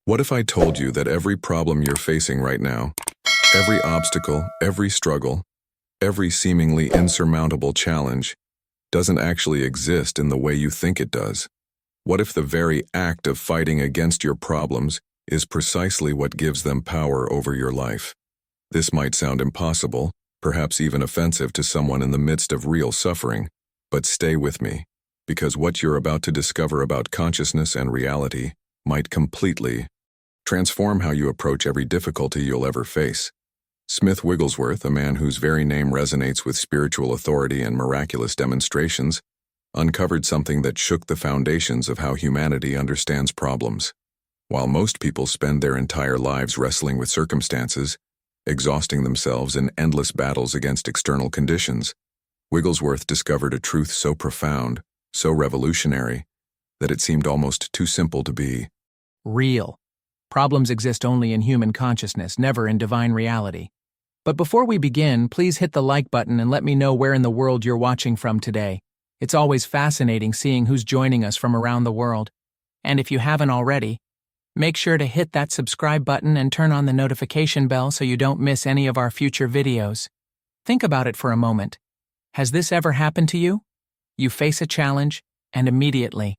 What if I told you that every problem you're facing right now, every obstacle, every struggle, every seemingly insurmountable challenge, doesn't actually exist in the way you think it does? What if the very act of fighting against your problems is precisely what gives them power over your life? This might sound impossible, perhaps even offensive to someone in the midst of real suffering, but stay with me, because what you're about to discover about consciousness and reality might completely transform how you approach every difficulty you'll ever face. Smith Wigglesworth, a man whose very name resonates with spiritual authority and miraculous demonstrations, uncovered something that shook the foundations of how humanity understands problems. While most people spend their entire lives wrestling with circumstances, exhausting themselves in endless battles against external conditions, Wigglesworth discovered a truth so profound, so revolutionary, that it seemed almost too simple to be real. Problems exist only in human consciousness, never in divine reality. But before we begin, please hit the like button and let me know where in the world you're watching from today. It's always fascinating seeing who's joining us from around the world. And if you haven't already, make sure to hit that subscribe button and turn on the notification bell so you don't miss any of our future videos. Think about it for a moment. Has this ever happened to you? You face a challenge, and immediately,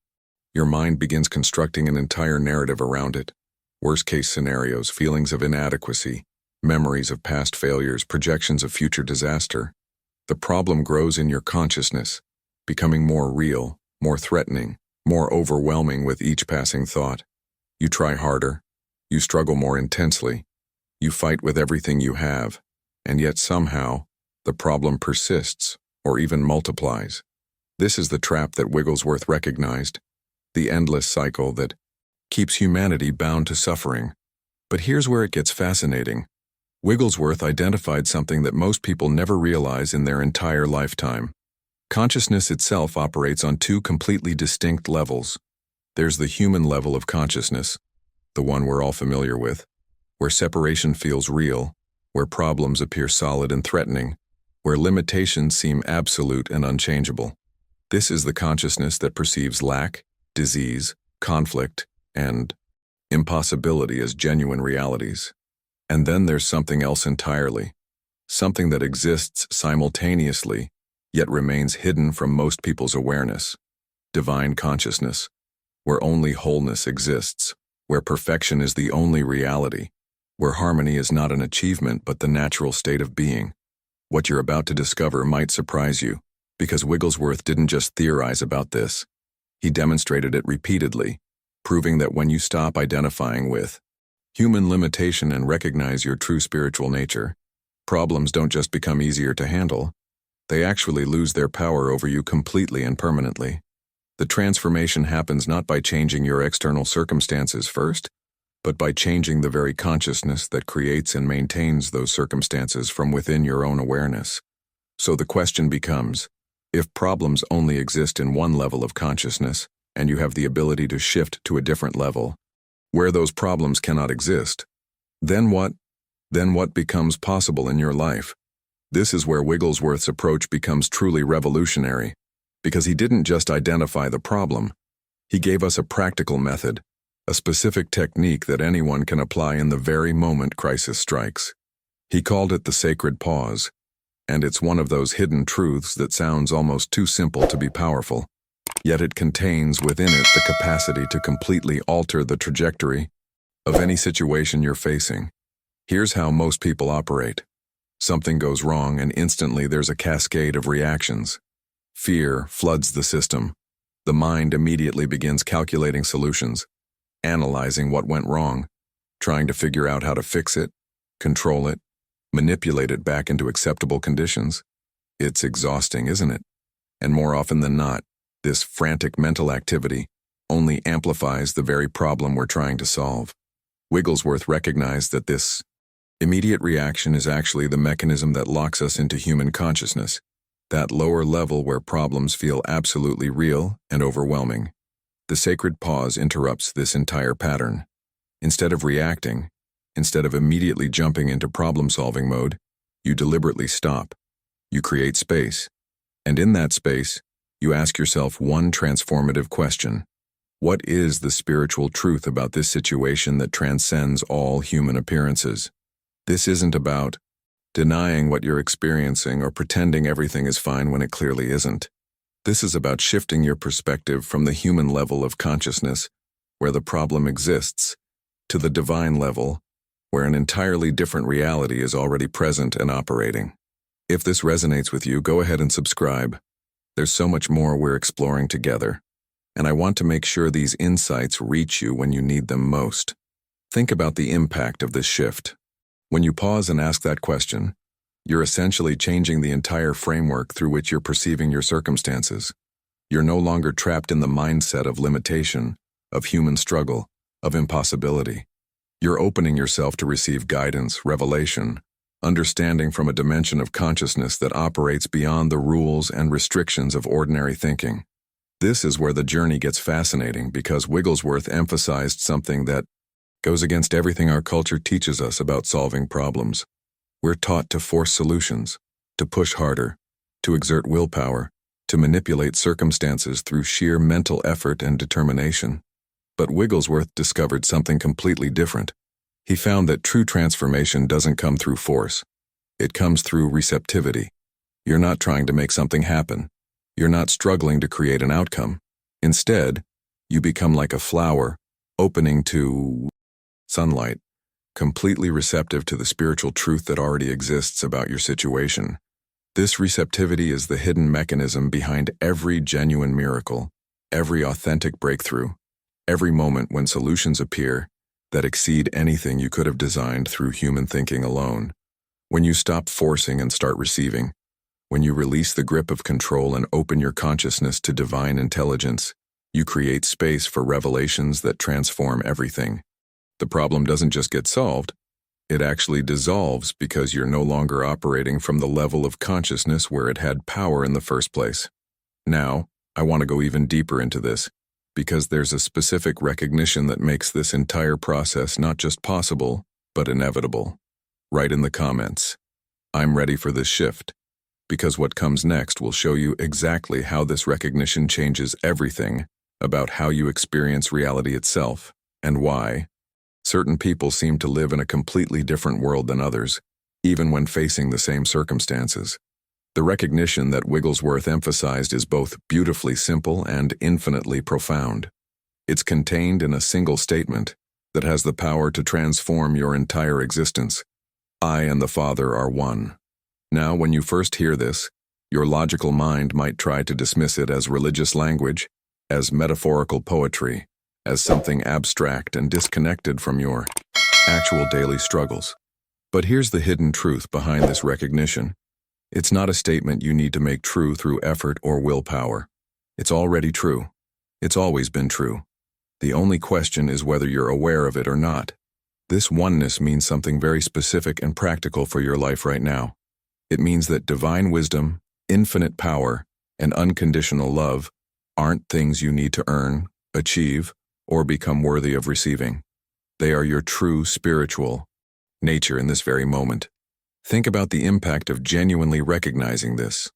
your mind begins constructing an entire narrative around it. Worst-case scenarios, feelings of inadequacy, memories of past failures, projections of future disaster. The problem grows in your consciousness, becoming more real, more threatening, more overwhelming with each passing thought. You try harder, you struggle more intensely, you fight with everything you have, and yet somehow, the problem persists or even multiplies. This is the trap that Wigglesworth recognized, the endless cycle that keeps humanity bound to suffering. But here's where it gets fascinating. Wigglesworth identified something that most people never realize in their entire lifetime. Consciousness itself operates on two completely distinct levels. There's the human level of consciousness, the one we're all familiar with, where separation feels real, where problems appear solid and threatening, where limitations seem absolute and unchangeable. This is the consciousness that perceives lack, disease, conflict, and impossibility as genuine realities. And then there's something else entirely, something that exists simultaneously, yet remains hidden from most people's awareness. Divine consciousness, where only wholeness exists, where perfection is the only reality, where harmony is not an achievement but the natural state of being. What you're about to discover might surprise you, because Wigglesworth didn't just theorize about this. He demonstrated it repeatedly, proving that when you stop identifying with human limitation and recognize your true spiritual nature, problems don't just become easier to handle, they actually lose their power over you completely and permanently. The transformation happens not by changing your external circumstances first, but by changing the very consciousness that creates and maintains those circumstances from within your own awareness. So the question becomes, if problems only exist in one level of consciousness, and you have the ability to shift to a different level, where those problems cannot exist, then what? Then what becomes possible in your life? This is where Wigglesworth's approach becomes truly revolutionary, because he didn't just identify the problem. He gave us a practical method, a specific technique that anyone can apply in the very moment crisis strikes. He called it the sacred pause, and it's one of those hidden truths that sounds almost too simple to be powerful. Yet it contains within it the capacity to completely alter the trajectory of any situation you're facing. Here's how most people operate. Something goes wrong and instantly there's a cascade of reactions. Fear floods the system. The mind immediately begins calculating solutions, analyzing what went wrong, trying to figure out how to fix it, control it, manipulate it back into acceptable conditions. It's exhausting, isn't it? And more often than not, this frantic mental activity only amplifies the very problem we're trying to solve. Wigglesworth recognized that this immediate reaction is actually the mechanism that locks us into human consciousness, that lower level where problems feel absolutely real and overwhelming. The sacred pause interrupts this entire pattern. Instead of reacting, instead of immediately jumping into problem-solving mode, you deliberately stop. You create space. And in that space, you ask yourself one transformative question. What is the spiritual truth about this situation that transcends all human appearances? This isn't about denying what you're experiencing or pretending everything is fine when it clearly isn't. This is about shifting your perspective from the human level of consciousness, where the problem exists, to the divine level, where an entirely different reality is already present and operating. If this resonates with you, go ahead and subscribe. There's so much more we're exploring together, and I want to make sure these insights reach you when you need them most. Think about the impact of this shift. When you pause and ask that question, you're essentially changing the entire framework through which you're perceiving your circumstances. You're no longer trapped in the mindset of limitation, of human struggle, of impossibility. You're opening yourself to receive guidance, revelation, understanding from a dimension of consciousness that operates beyond the rules and restrictions of ordinary thinking. This is where the journey gets fascinating, because Wigglesworth emphasized something that goes against everything our culture teaches us about solving problems. We're taught to force solutions, to push harder, to exert willpower, to manipulate circumstances through sheer mental effort and determination. But Wigglesworth discovered something completely different. He found that true transformation doesn't come through force. It comes through receptivity. You're not trying to make something happen. You're not struggling to create an outcome. Instead, you become like a flower, opening to sunlight, completely receptive to the spiritual truth that already exists about your situation. This receptivity is the hidden mechanism behind every genuine miracle, every authentic breakthrough, every moment when solutions appear that exceed anything you could have designed through human thinking alone. When you stop forcing and start receiving, when you release the grip of control and open your consciousness to divine intelligence, you create space for revelations that transform everything. The problem doesn't just get solved, it actually dissolves, because you're no longer operating from the level of consciousness where it had power in the first place. Now, I want to go even deeper into this, because there's a specific recognition that makes this entire process not just possible, but inevitable. Write in the comments, "I'm ready for this shift," because what comes next will show you exactly how this recognition changes everything about how you experience reality itself, and why certain people seem to live in a completely different world than others, even when facing the same circumstances. The recognition that Wigglesworth emphasized is both beautifully simple and infinitely profound. It's contained in a single statement that has the power to transform your entire existence. I and the Father are one. Now, when you first hear this, your logical mind might try to dismiss it as religious language, as metaphorical poetry, as something abstract and disconnected from your actual daily struggles. But here's the hidden truth behind this recognition. It's not a statement you need to make true through effort or willpower. It's already true. It's always been true. The only question is whether you're aware of it or not. This oneness means something very specific and practical for your life right now. It means that divine wisdom, infinite power, and unconditional love aren't things you need to earn, achieve, or become worthy of receiving. They are your true spiritual nature in this very moment. Think about the impact of genuinely recognizing this.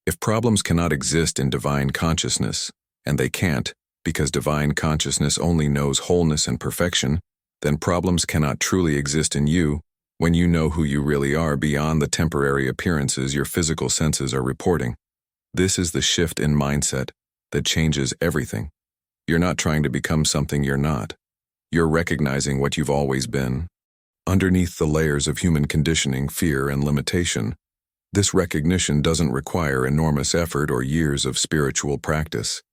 If problems cannot exist in divine consciousness, and they can't because divine consciousness only knows wholeness and perfection, then problems cannot truly exist in you when you know who you really are beyond the temporary appearances your physical senses are reporting. This is the shift in mindset that changes everything. You're not trying to become something you're not. You're recognizing what you've always been. Underneath the layers of human conditioning, fear, and limitation, this recognition doesn't require enormous effort or years of spiritual practice.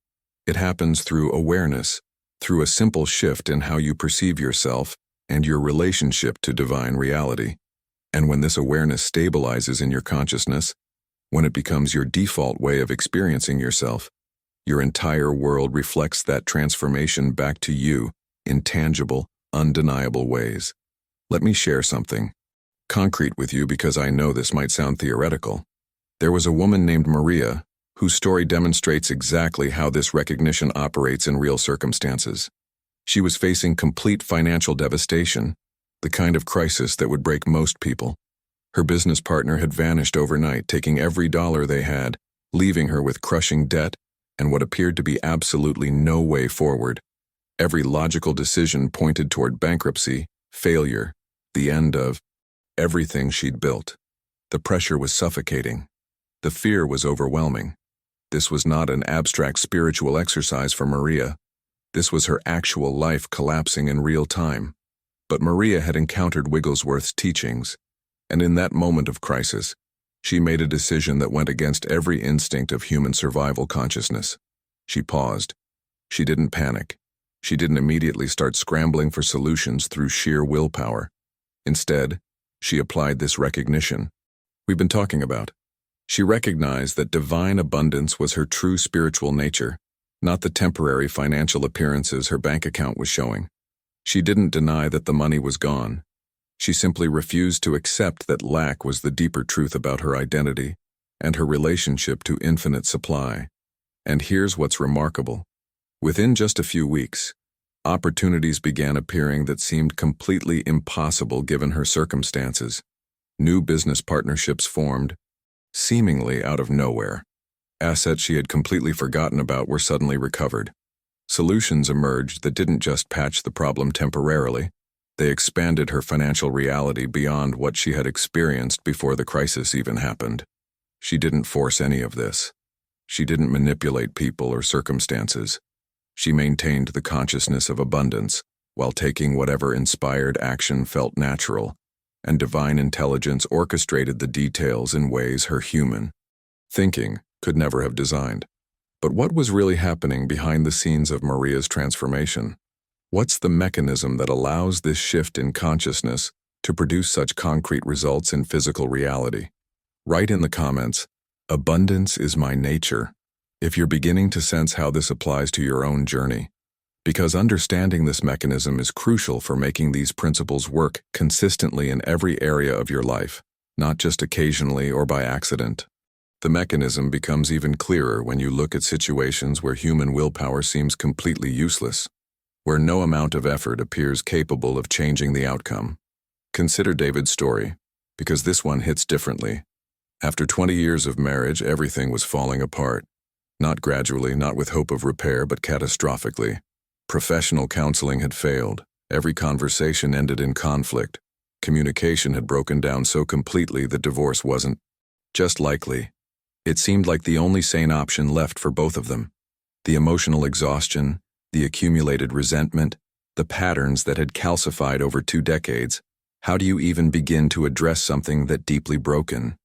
It happens through awareness, through a simple shift in how you perceive yourself and your relationship to divine reality. And when this awareness stabilizes in your consciousness, when it becomes your default way of experiencing yourself, your entire world reflects that transformation back to you in tangible, undeniable ways. Let me share something concrete with you, because I know this might sound theoretical. There was a woman named Maria whose story demonstrates exactly how this recognition operates in real circumstances. She was facing complete financial devastation, the kind of crisis that would break most people. Her business partner had vanished overnight, taking every dollar they had, leaving her with crushing debt and what appeared to be absolutely no way forward. Every logical decision pointed toward bankruptcy, failure, the end of everything she'd built. The pressure was suffocating. The fear was overwhelming. This was not an abstract spiritual exercise for Maria. This was her actual life collapsing in real time. But Maria had encountered Wigglesworth's teachings, and in that moment of crisis, she made a decision that went against every instinct of human survival consciousness. She paused. She didn't panic. She didn't immediately start scrambling for solutions through sheer willpower. Instead, she applied this recognition we've been talking about. She recognized that divine abundance was her true spiritual nature, not the temporary financial appearances her bank account was showing. She didn't deny that the money was gone. She simply refused to accept that lack was the deeper truth about her identity and her relationship to infinite supply. And here's what's remarkable. Within just a few weeks, opportunities began appearing that seemed completely impossible given her circumstances. New business partnerships formed, seemingly out of nowhere. Assets she had completely forgotten about were suddenly recovered. Solutions emerged that didn't just patch the problem temporarily. They expanded her financial reality beyond what she had experienced before the crisis even happened. She didn't force any of this. She didn't manipulate people or circumstances. She maintained the consciousness of abundance while taking whatever inspired action felt natural, and divine intelligence orchestrated the details in ways her human thinking could never have designed. But what was really happening behind the scenes of Maria's transformation? What's the mechanism that allows this shift in consciousness to produce such concrete results in physical reality? Write in the comments, "Abundance is my nature," if you're beginning to sense how this applies to your own journey. Because understanding this mechanism is crucial for making these principles work consistently in every area of your life, not just occasionally or by accident. The mechanism becomes even clearer when you look at situations where human willpower seems completely useless, where no amount of effort appears capable of changing the outcome. Consider David's story, because this one hits differently. After 20 years of marriage, everything was falling apart. Not gradually, not with hope of repair, but catastrophically. Professional counseling had failed. Every conversation ended in conflict. Communication had broken down so completely that divorce wasn't just likely. It seemed like the only sane option left for both of them. The emotional exhaustion, the accumulated resentment, the patterns that had calcified over 2 decades. How do you even begin to address something that deeply broken?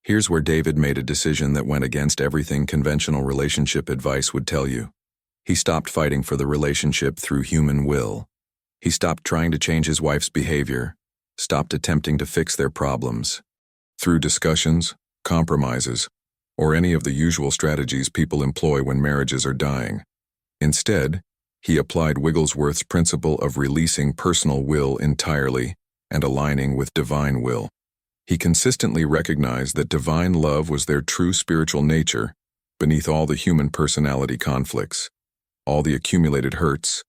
Here's where David made a decision that went against everything conventional relationship advice would tell you. He stopped fighting for the relationship through human will. He stopped trying to change his wife's behavior, stopped attempting to fix their problems through discussions, compromises, or any of the usual strategies people employ when marriages are dying. Instead, he applied Wigglesworth's principle of releasing personal will entirely and aligning with divine will. He consistently recognized that divine love was their true spiritual nature beneath all the human personality conflicts, all the accumulated hurts,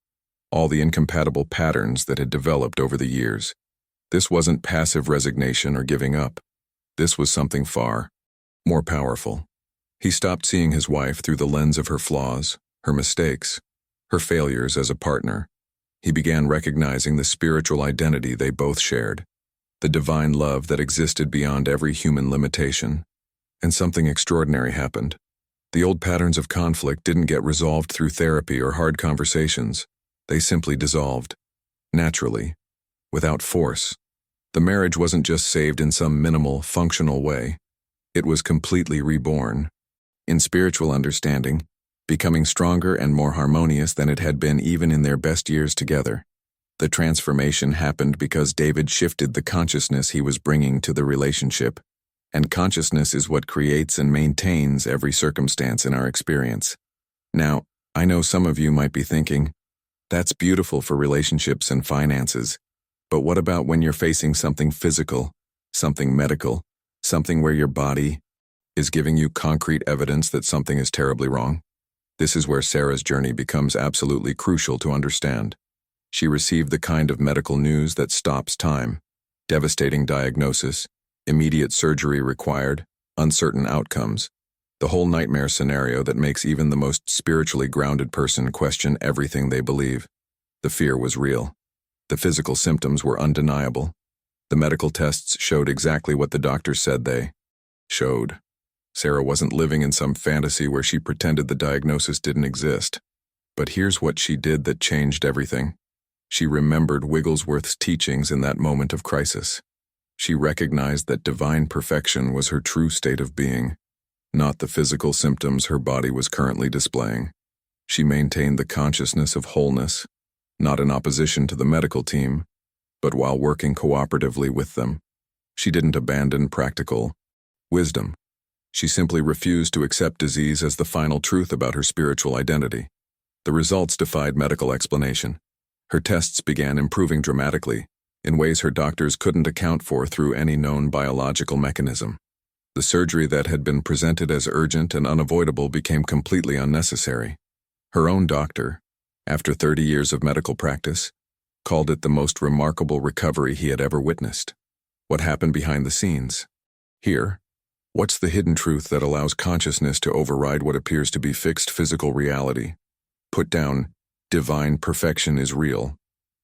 all the incompatible patterns that had developed over the years. This wasn't passive resignation or giving up. This was something far more powerful. He stopped seeing his wife through the lens of her flaws, her mistakes, her failures as a partner. He began recognizing the spiritual identity they both shared, the divine love that existed beyond every human limitation. And something extraordinary happened. The old patterns of conflict didn't get resolved through therapy or hard conversations. They simply dissolved, naturally, without force. The marriage wasn't just saved in some minimal, functional way. It was completely reborn. In spiritual understanding, becoming stronger and more harmonious than it had been even in their best years together. The transformation happened because David shifted the consciousness he was bringing to the relationship. And consciousness is what creates and maintains every circumstance in our experience. Now, I know some of you might be thinking, that's beautiful for relationships and finances, but what about when you're facing something physical, something medical, something where your body is giving you concrete evidence that something is terribly wrong? This is where Sarah's journey becomes absolutely crucial to understand. She received the kind of medical news that stops time, devastating diagnosis, immediate surgery required, uncertain outcomes, the whole nightmare scenario that makes even the most spiritually grounded person question everything they believe. The fear was real. The physical symptoms were undeniable. The medical tests showed exactly what the doctors said they showed. Sarah wasn't living in some fantasy where she pretended the diagnosis didn't exist. But here's what she did that changed everything. She remembered Wigglesworth's teachings in that moment of crisis. She recognized that divine perfection was her true state of being, not the physical symptoms her body was currently displaying. She maintained the consciousness of wholeness, not in opposition to the medical team, but while working cooperatively with them. She didn't abandon practical wisdom. She simply refused to accept disease as the final truth about her spiritual identity. The results defied medical explanation. Her tests began improving dramatically, in ways her doctors couldn't account for through any known biological mechanism. The surgery that had been presented as urgent and unavoidable became completely unnecessary. Her own doctor, after 30 years of medical practice, called it the most remarkable recovery he had ever witnessed. What happened behind the scenes? Here, what's the hidden truth that allows consciousness to override what appears to be fixed physical reality? Put down, divine perfection is real.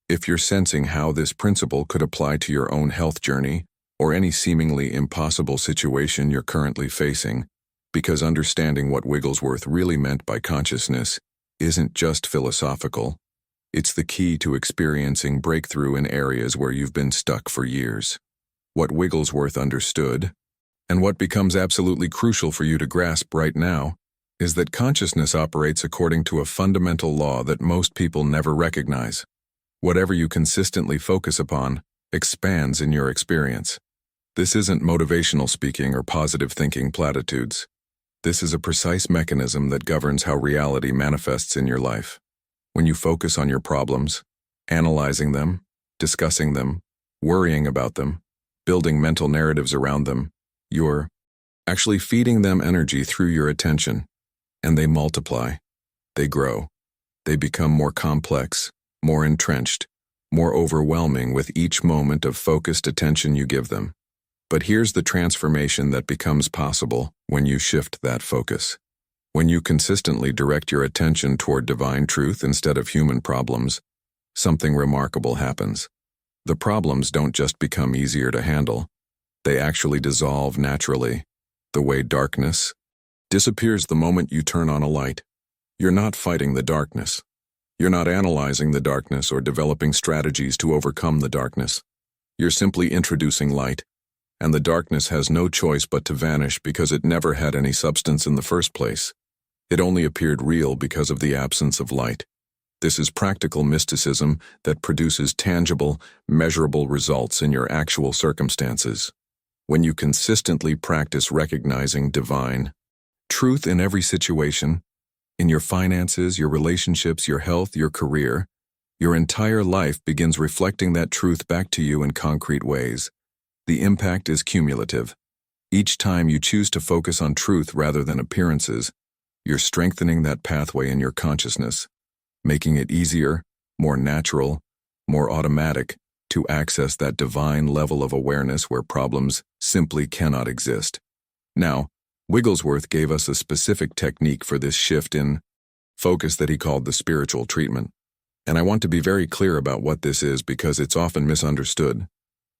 If you're sensing how this principle could apply to your own health journey or any seemingly impossible situation you're currently facing, because understanding what Wigglesworth really meant by consciousness isn't just philosophical, it's the key to experiencing breakthrough in areas where you've been stuck for years. What Wigglesworth understood, and what becomes absolutely crucial for you to grasp right now, is that consciousness operates according to a fundamental law that most people never recognize. Whatever you consistently focus upon expands in your experience. This isn't motivational speaking or positive thinking platitudes. This is a precise mechanism that governs how reality manifests in your life. When you focus on your problems, analyzing them, discussing them, worrying about them, building mental narratives around them, you're actually feeding them energy through your attention. And they multiply, they grow, they become more complex, more entrenched, more overwhelming with each moment of focused attention you give them. But here's the transformation that becomes possible when you shift that focus. When you consistently direct your attention toward divine truth instead of human problems, something remarkable happens. The problems don't just become easier to handle, they actually dissolve naturally, the way darkness disappears the moment you turn on a light. You're not fighting the darkness. You're not analyzing the darkness or developing strategies to overcome the darkness. You're simply introducing light, and the darkness has no choice but to vanish because it never had any substance in the first place. It only appeared real because of the absence of light. This is practical mysticism that produces tangible, measurable results in your actual circumstances. When you consistently practice recognizing divine truth in every situation, in your finances, your relationships, your health, your career, your entire life begins reflecting that truth back to you in concrete ways. The impact is cumulative. Each time you choose to focus on truth rather than appearances, you're strengthening that pathway in your consciousness, making it easier, more natural, more automatic to access that divine level of awareness where problems simply cannot exist. Now, Wigglesworth gave us a specific technique for this shift in focus that he called the spiritual treatment. And I want to be very clear about what this is because it's often misunderstood.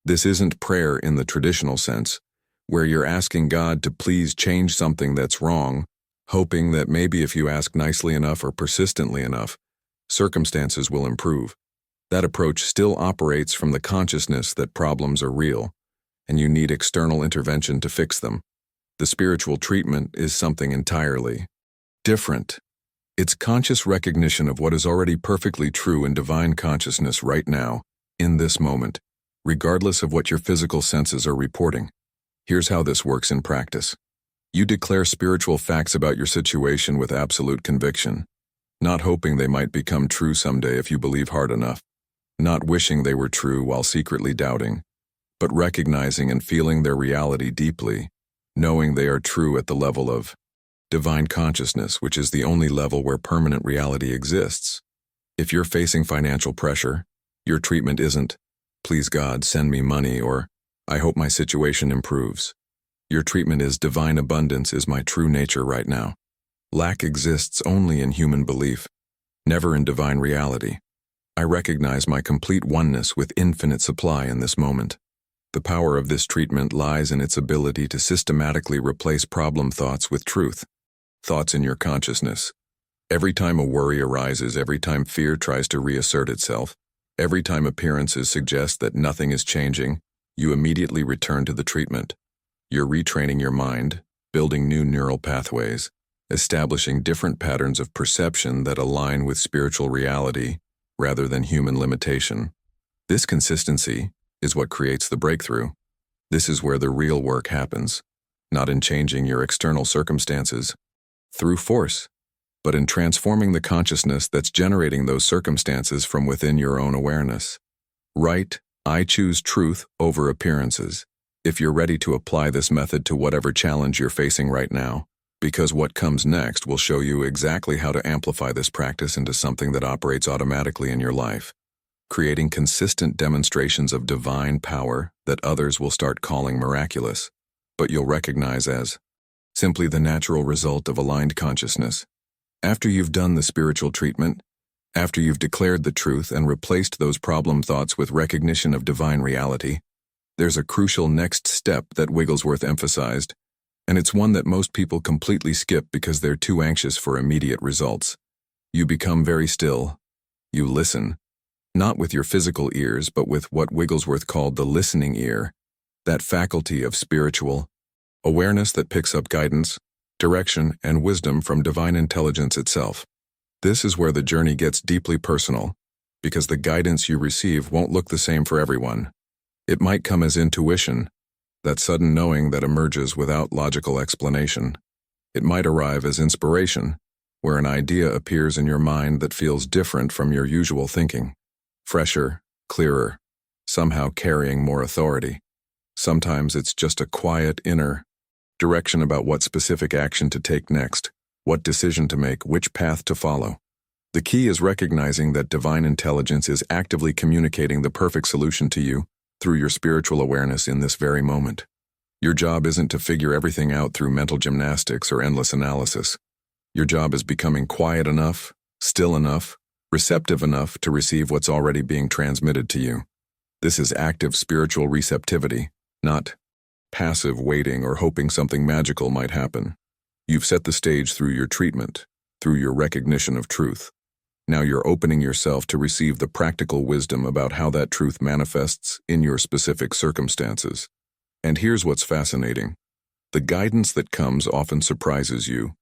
This isn't prayer in the traditional sense, where you're asking God to please change something that's wrong, hoping that maybe if you ask nicely enough or persistently enough, circumstances will improve. That approach still operates from the consciousness that problems are real, and you need external intervention to fix them. The spiritual treatment is something entirely different. It's conscious recognition of what is already perfectly true in divine consciousness right now, in this moment, regardless of what your physical senses are reporting. Here's how this works in practice. You declare spiritual facts about your situation with absolute conviction, not hoping they might become true someday if you believe hard enough, not wishing they were true while secretly doubting, but recognizing and feeling their reality deeply, knowing they are true at the level of divine consciousness, which is the only level where permanent reality exists. If you're facing financial pressure, your treatment isn't, "Please God, send me money," or "I hope my situation improves." Your treatment is, "Divine abundance is my true nature right now." Lack exists only in human belief, never in divine reality. I recognize my complete oneness with infinite supply in this moment. The power of this treatment lies in its ability to systematically replace problem thoughts with truth. Thoughts in your consciousness. Every time a worry arises, every time fear tries to reassert itself, every time appearances suggest that nothing is changing, you immediately return to the treatment. You're retraining your mind, building new neural pathways, establishing different patterns of perception that align with spiritual reality rather than human limitation. This consistency is what creates the breakthrough. This is where the real work happens, not in changing your external circumstances through force, but in transforming the consciousness that's generating those circumstances from within your own awareness. Right, I choose truth over appearances. If you're ready to apply this method to whatever challenge you're facing right now, because what comes next will show you exactly how to amplify this practice into something that operates automatically in your life, creating consistent demonstrations of divine power that others will start calling miraculous, but you'll recognize as simply the natural result of aligned consciousness. After you've done the spiritual treatment, after you've declared the truth and replaced those problem thoughts with recognition of divine reality, there's a crucial next step that Wigglesworth emphasized, and it's one that most people completely skip because they're too anxious for immediate results. You become very still. You listen, not with your physical ears, but with what Wigglesworth called the listening ear, that faculty of spiritual awareness that picks up guidance, direction, and wisdom from divine intelligence itself. This is where the journey gets deeply personal, because the guidance you receive won't look the same for everyone. It might come as intuition, that sudden knowing that emerges without logical explanation. It might arrive as inspiration, where an idea appears in your mind that feels different from your usual thinking. Fresher, clearer, somehow carrying more authority. Sometimes it's just a quiet inner direction about what specific action to take next, what decision to make, which path to follow. The key is recognizing that divine intelligence is actively communicating the perfect solution to you through your spiritual awareness in this very moment. Your job isn't to figure everything out through mental gymnastics or endless analysis. Your job is becoming quiet enough, still enough, receptive enough to receive what's already being transmitted to you. This is active spiritual receptivity, not passive waiting or hoping something magical might happen. You've set the stage through your treatment, through your recognition of truth. Now you're opening yourself to receive the practical wisdom about how that truth manifests in your specific circumstances. And here's what's fascinating. The guidance that comes often surprises you.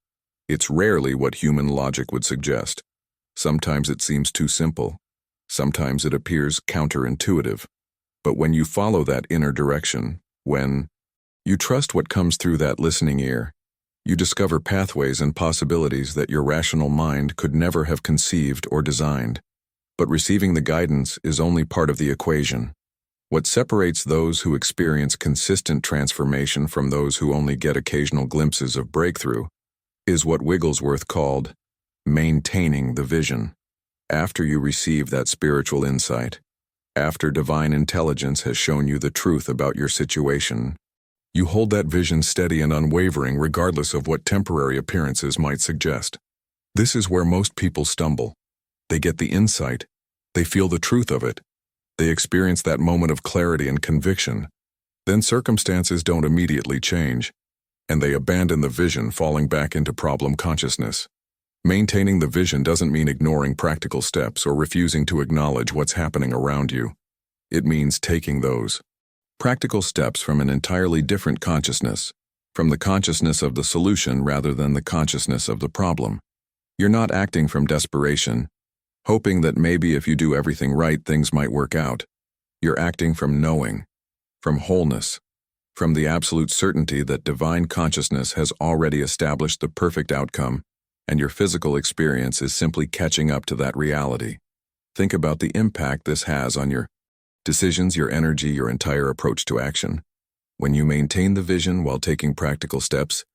It's rarely what human logic would suggest. Sometimes it seems too simple. Sometimes it appears counterintuitive. But when you follow that inner direction, when you trust what comes through that listening ear, you discover pathways and possibilities that your rational mind could never have conceived or designed. But receiving the guidance is only part of the equation. What separates those who experience consistent transformation from those who only get occasional glimpses of breakthrough is what Wigglesworth called maintaining the vision. After you receive that spiritual insight, after divine intelligence has shown you the truth about your situation, you hold that vision steady and unwavering regardless of what temporary appearances might suggest. This is where most people stumble. They get the insight, they feel the truth of it, they experience that moment of clarity and conviction. Then circumstances don't immediately change, and they abandon the vision, falling back into problem consciousness. Maintaining the vision doesn't mean ignoring practical steps or refusing to acknowledge what's happening around you. It means taking those practical steps from an entirely different consciousness, from the consciousness of the solution rather than the consciousness of the problem. You're not acting from desperation, hoping that maybe if you do everything right, things might work out. You're acting from knowing, from wholeness, from the absolute certainty that divine consciousness has already established the perfect outcome, and your physical experience is simply catching up to that reality. Think about the impact this has on your decisions, your energy, your entire approach to action. When you maintain the vision while taking practical steps,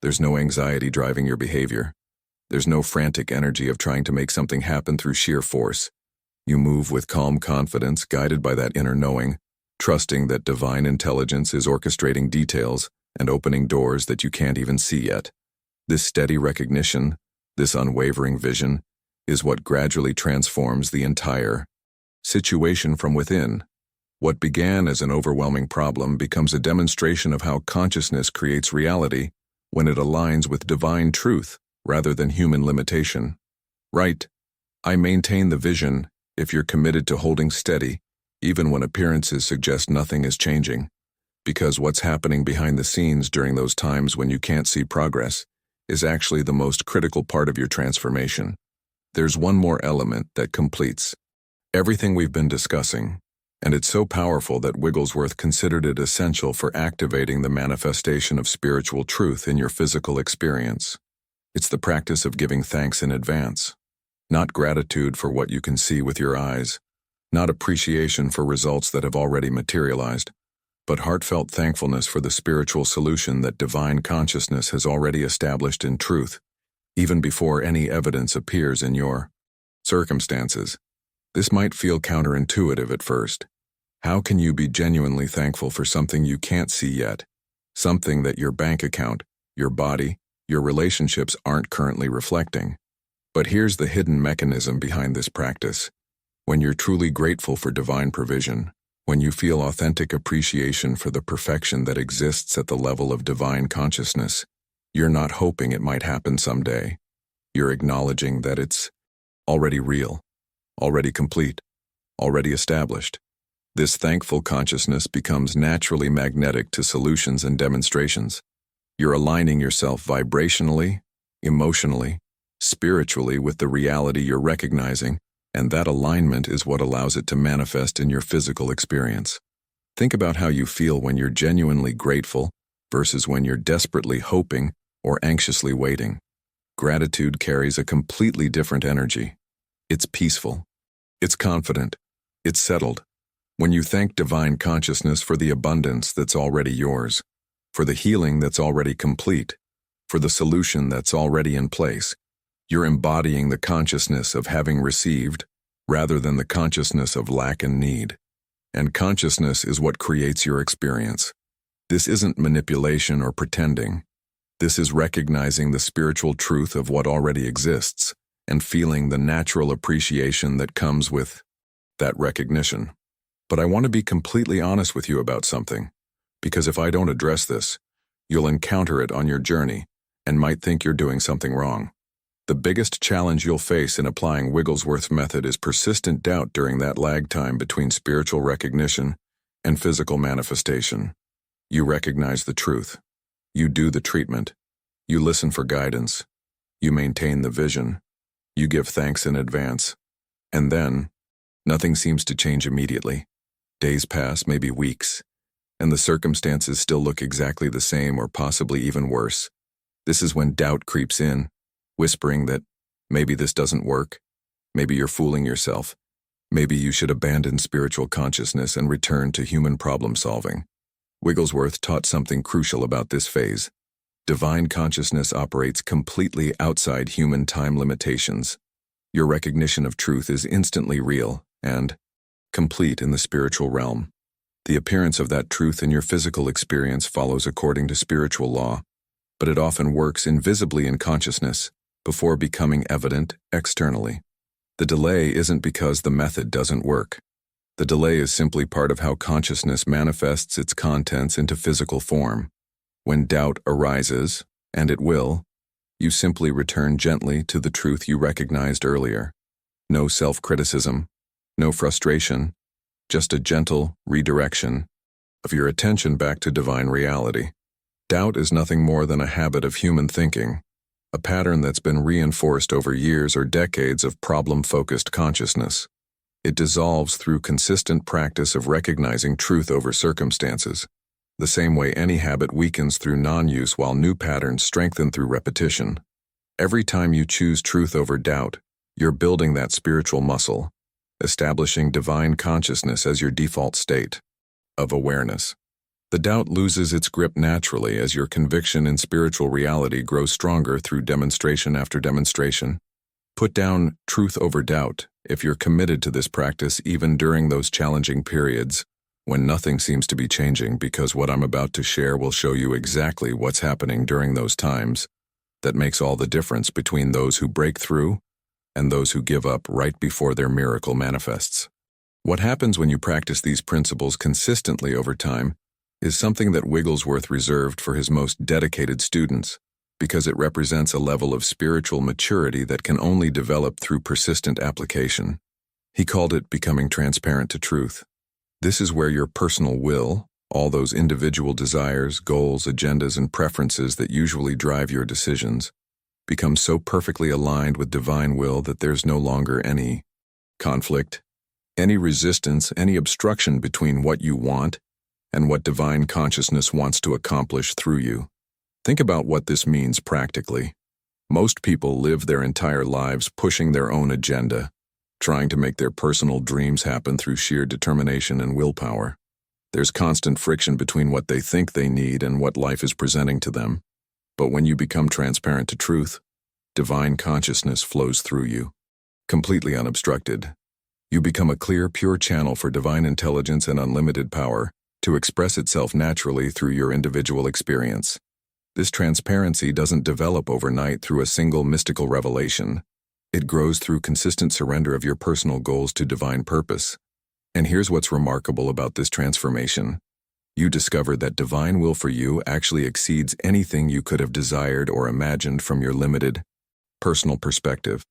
there's no anxiety driving your behavior. There's no frantic energy of trying to make something happen through sheer force. You move with calm confidence, guided by that inner knowing, trusting that divine intelligence is orchestrating details and opening doors that you can't even see yet. This steady recognition, this unwavering vision, is what gradually transforms the entire situation from within. What began as an overwhelming problem becomes a demonstration of how consciousness creates reality when it aligns with divine truth rather than human limitation. Right. I maintain the vision if you're committed to holding steady, even when appearances suggest nothing is changing, because what's happening behind the scenes during those times when you can't see progress is actually the most critical part of your transformation. There's one more element that completes everything we've been discussing, and it's so powerful that Wigglesworth considered it essential for activating the manifestation of spiritual truth in your physical experience. It's the practice of giving thanks in advance. Not gratitude for what you can see with your eyes, not appreciation for results that have already materialized, but heartfelt thankfulness for the spiritual solution that divine consciousness has already established in truth, even before any evidence appears in your circumstances. This might feel counterintuitive at first. How can you be genuinely thankful for something you can't see yet? Something that your bank account, your body, your relationships aren't currently reflecting. But here's the hidden mechanism behind this practice. When you're truly grateful for divine provision, when you feel authentic appreciation for the perfection that exists at the level of divine consciousness, you're not hoping it might happen someday. You're acknowledging that it's already real, already complete, already established. This thankful consciousness becomes naturally magnetic to solutions and demonstrations. You're aligning yourself vibrationally, emotionally, spiritually with the reality you're recognizing, and that alignment is what allows it to manifest in your physical experience. Think about how you feel when you're genuinely grateful versus when you're desperately hoping or anxiously waiting. Gratitude carries a completely different energy. It's peaceful. It's confident. It's settled. When you thank divine consciousness for the abundance that's already yours, for the healing that's already complete, for the solution that's already in place, you're embodying the consciousness of having received rather than the consciousness of lack and need. And consciousness is what creates your experience. This isn't manipulation or pretending. This is recognizing the spiritual truth of what already exists and feeling the natural appreciation that comes with that recognition. But I want to be completely honest with you about something, because if I don't address this, you'll encounter it on your journey and might think you're doing something wrong. The biggest challenge you'll face in applying Wigglesworth's method is persistent doubt during that lag time between spiritual recognition and physical manifestation. You recognize the truth. You do the treatment. You listen for guidance. You maintain the vision. You give thanks in advance. And then, nothing seems to change immediately. Days pass, maybe weeks, and the circumstances still look exactly the same or possibly even worse. This is when doubt creeps in, whispering that maybe this doesn't work, maybe you're fooling yourself, maybe you should abandon spiritual consciousness and return to human problem solving. Wigglesworth taught something crucial about this phase. Divine consciousness operates completely outside human time limitations. Your recognition of truth is instantly real and complete in the spiritual realm. The appearance of that truth in your physical experience follows according to spiritual law, but it often works invisibly in consciousness before becoming evident externally. The delay isn't because the method doesn't work. The delay is simply part of how consciousness manifests its contents into physical form. When doubt arises, and it will, you simply return gently to the truth you recognized earlier. No self-criticism, no frustration, just a gentle redirection of your attention back to divine reality. Doubt is nothing more than a habit of human thinking, a pattern that's been reinforced over years or decades of problem-focused consciousness. It dissolves through consistent practice of recognizing truth over circumstances, the same way any habit weakens through non-use while new patterns strengthen through repetition. Every time you choose truth over doubt, you're building that spiritual muscle, establishing divine consciousness as your default state of awareness. The doubt loses its grip naturally as your conviction in spiritual reality grows stronger through demonstration after demonstration. Put down truth over doubt if you're committed to this practice even during those challenging periods when nothing seems to be changing, because what I'm about to share will show you exactly what's happening during those times that makes all the difference between those who break through and those who give up right before their miracle manifests. What happens when you practice these principles consistently over time is something that Wigglesworth reserved for his most dedicated students, because it represents a level of spiritual maturity that can only develop through persistent application. He called it becoming transparent to truth. This is where your personal will, all those individual desires, goals, agendas, and preferences that usually drive your decisions, become so perfectly aligned with divine will that there's no longer any conflict, any resistance, any obstruction between what you want and what divine consciousness wants to accomplish through you. Think about what this means practically. Most people live their entire lives pushing their own agenda, trying to make their personal dreams happen through sheer determination and willpower. There's constant friction between what they think they need and what life is presenting to them. But when you become transparent to truth, divine consciousness flows through you, completely unobstructed. You become a clear, pure channel for divine intelligence and unlimited power to express itself naturally through your individual experience. This transparency doesn't develop overnight through a single mystical revelation. It grows through consistent surrender of your personal goals to divine purpose. And here's what's remarkable about this transformation. You discover that divine will for you actually exceeds anything you could have desired or imagined from your limited, personal perspective.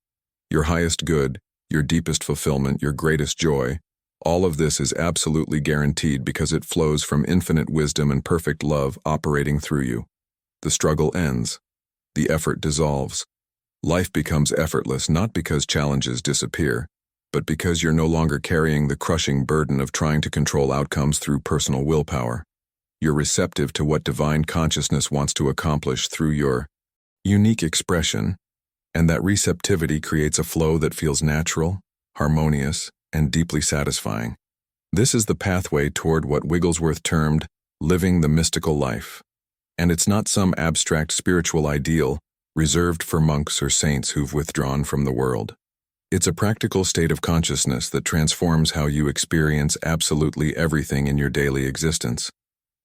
Your highest good, your deepest fulfillment, your greatest joy, all of this is absolutely guaranteed because it flows from infinite wisdom and perfect love operating through you. The struggle ends. The effort dissolves. Life becomes effortless not because challenges disappear, but because you're no longer carrying the crushing burden of trying to control outcomes through personal willpower. You're receptive to what divine consciousness wants to accomplish through your unique expression, and that receptivity creates a flow that feels natural, harmonious, and deeply satisfying. This is the pathway toward what Wigglesworth termed living the mystical life. And it's not some abstract spiritual ideal reserved for monks or saints who've withdrawn from the world. It's a practical state of consciousness that transforms how you experience absolutely everything in your daily existence.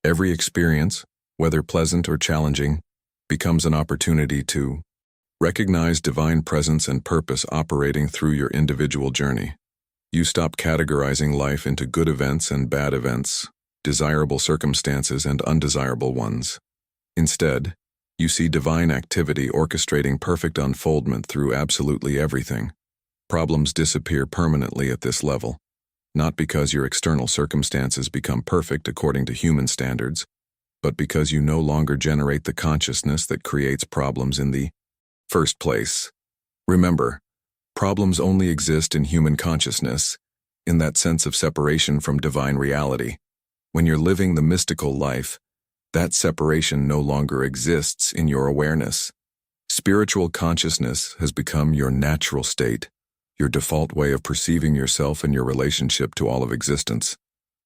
Every experience, whether pleasant or challenging, becomes an opportunity to recognize divine presence and purpose operating through your individual journey. You stop categorizing life into good events and bad events, desirable circumstances and undesirable ones. Instead, you see divine activity orchestrating perfect unfoldment through absolutely everything. Problems disappear permanently at this level, not because your external circumstances become perfect according to human standards, but because you no longer generate the consciousness that creates problems in the first place. Remember, problems only exist in human consciousness, in that sense of separation from divine reality. When you're living the mystical life, that separation no longer exists in your awareness. Spiritual consciousness has become your natural state, your default way of perceiving yourself and your relationship to all of existence.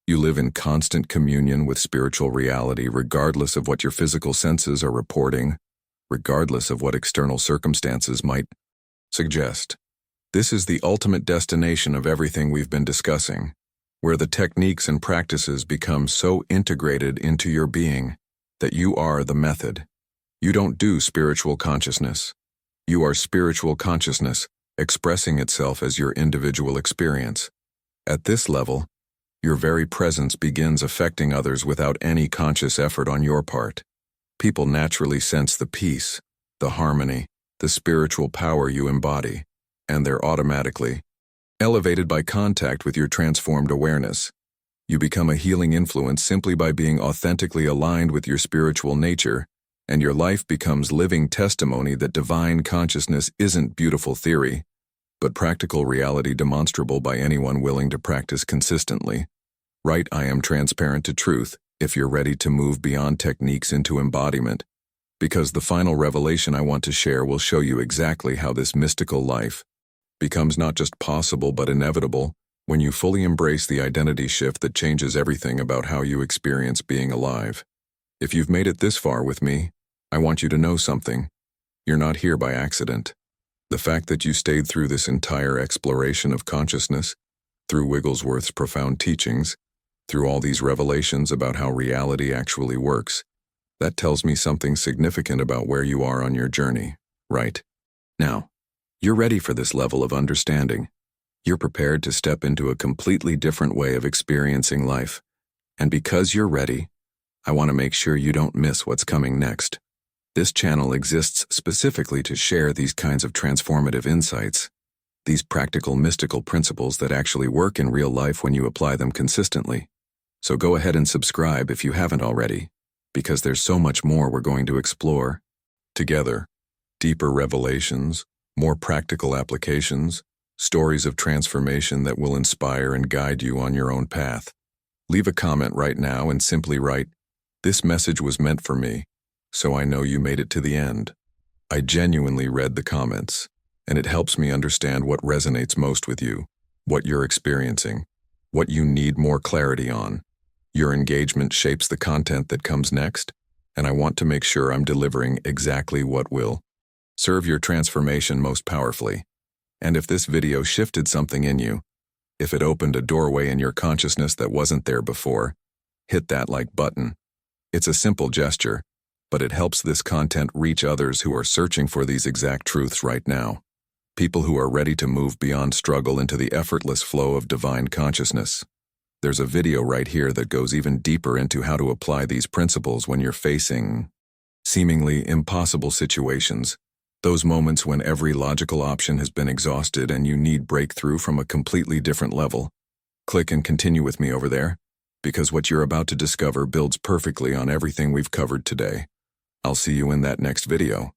You live in constant communion with spiritual reality regardless of what your physical senses are reporting, regardless of what external circumstances might suggest. This is the ultimate destination of everything we've been discussing, where the techniques and practices become so integrated into your being that you are the method. You don't do spiritual consciousness. You are spiritual consciousness, expressing itself as your individual experience. At this level, your very presence begins affecting others without any conscious effort on your part. People naturally sense the peace, the harmony, the spiritual power you embody, and they're automatically elevated by contact with your transformed awareness. You become a healing influence simply by being authentically aligned with your spiritual nature, and your life becomes living testimony that divine consciousness isn't beautiful theory, but practical reality demonstrable by anyone willing to practice consistently. Right, I am transparent to truth if you're ready to move beyond techniques into embodiment, because the final revelation I want to share will show you exactly how this mystical life becomes not just possible but inevitable when you fully embrace the identity shift that changes everything about how you experience being alive. If you've made it this far with me, I want you to know something. You're not here by accident. The fact that you stayed through this entire exploration of consciousness, through Wigglesworth's profound teachings, through all these revelations about how reality actually works, that tells me something significant about where you are on your journey, right? Now, You're ready for this level of understanding. You're prepared to step into a completely different way of experiencing life. And because you're ready, I want to make sure you don't miss what's coming next. This channel exists specifically to share these kinds of transformative insights, these practical mystical principles that actually work in real life when you apply them consistently. So go ahead and subscribe if you haven't already, because there's so much more we're going to explore together. Deeper revelations, more practical applications, stories of transformation that will inspire and guide you on your own path. Leave a comment right now and simply write, "This message was meant for me, so I know you made it to the end." I genuinely read the comments, and it helps me understand what resonates most with you, what you're experiencing, what you need more clarity on. Your engagement shapes the content that comes next, and I want to make sure I'm delivering exactly what will serve your transformation most powerfully. And if this video shifted something in you, if it opened a doorway in your consciousness that wasn't there before, hit that like button. It's a simple gesture, but it helps this content reach others who are searching for these exact truths right now. People who are ready to move beyond struggle into the effortless flow of divine consciousness. There's a video right here that goes even deeper into how to apply these principles when you're facing seemingly impossible situations, those moments when every logical option has been exhausted and you need breakthrough from a completely different level. Click and continue with me over there, because what you're about to discover builds perfectly on everything we've covered today. I'll see you in that next video.